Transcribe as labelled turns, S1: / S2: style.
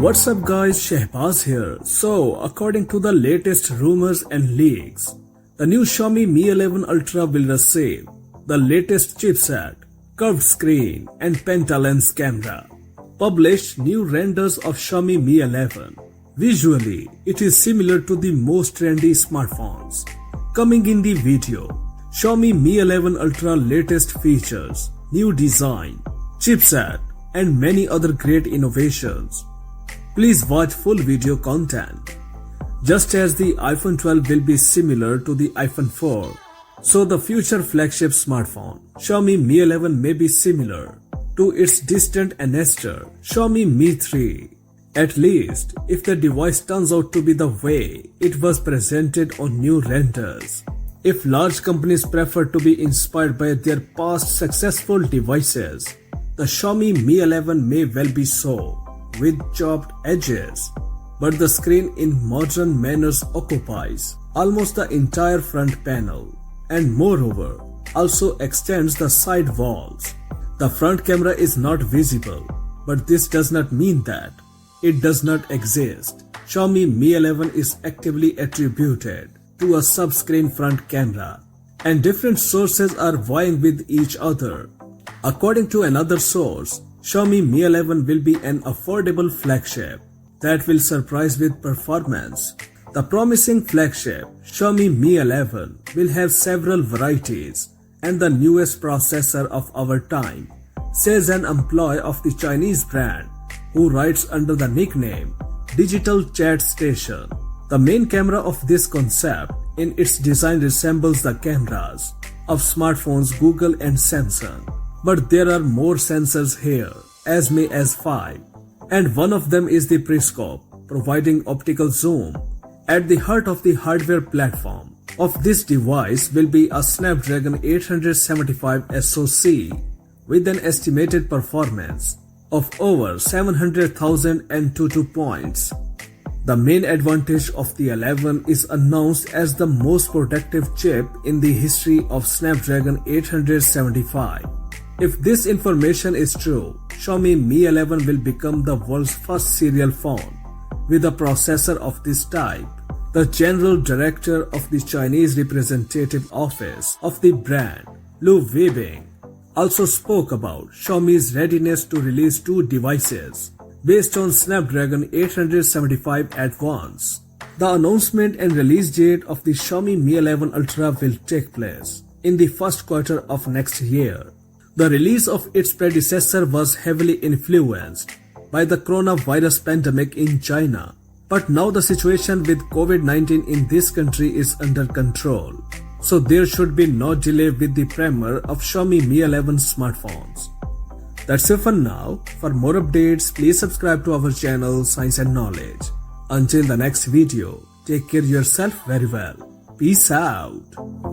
S1: What's up guys, Shehbaz here. So, according to the latest rumors and leaks, the new Xiaomi Mi 11 Ultra will receive the latest chipset, curved screen and pentalens camera. Published new renders of Xiaomi Mi 11. Visually, it is similar to the most trendy smartphones. Coming in the video, Xiaomi Mi 11 Ultra latest features, new design, chipset and many other great innovations. Please watch full video content. Just as the iPhone 12 will be similar to the iPhone 4, so the future flagship smartphone, Xiaomi Mi 11 may be similar to its distant ancestor, Xiaomi Mi 3. At least, if the device turns out to be the way it was presented on new renders. If large companies prefer to be inspired by their past successful devices, the Xiaomi Mi 11 may well be so, with chopped edges, but the screen in modern manners occupies almost the entire front panel and moreover also extends the side walls. The front camera is not visible, but this does not mean that it does not exist. Xiaomi Mi 11 is actively attributed to a sub-screen front camera, and different sources are vying with each other. According to another source, Xiaomi Mi 11 will be an affordable flagship that will surprise with performance. The promising flagship, Xiaomi Mi 11, will have several varieties and the newest processor of our time, says an employee of the Chinese brand who writes under the nickname Digital Chat Station. The main camera of this concept in its design resembles the cameras of smartphones Google and Samsung. But there are more sensors here, as many as 5, and one of them is the periscope, providing optical zoom. At the heart of the hardware platform of this device will be a Snapdragon 875 SoC with an estimated performance of over 700,000 Antutu points. The main advantage of the 11 is announced as the most productive chip in the history of Snapdragon 875. If this information is true, Xiaomi Mi 11 will become the world's first serial phone with a processor of this type. The General Director of the Chinese Representative Office of the brand, Lu Weibing, also spoke about Xiaomi's readiness to release two devices based on Snapdragon 875 at once. The announcement and release date of the Xiaomi Mi 11 Ultra will take place in the first quarter of next year. The release of its predecessor was heavily influenced by the coronavirus pandemic in China, but now the situation with COVID-19 in this country is under control, so there should be no delay with the premiere of Xiaomi Mi 11 smartphones. That's it for now. For more updates, please subscribe to our channel Science and Knowledge. Until the next video, take care yourself very well. Peace out.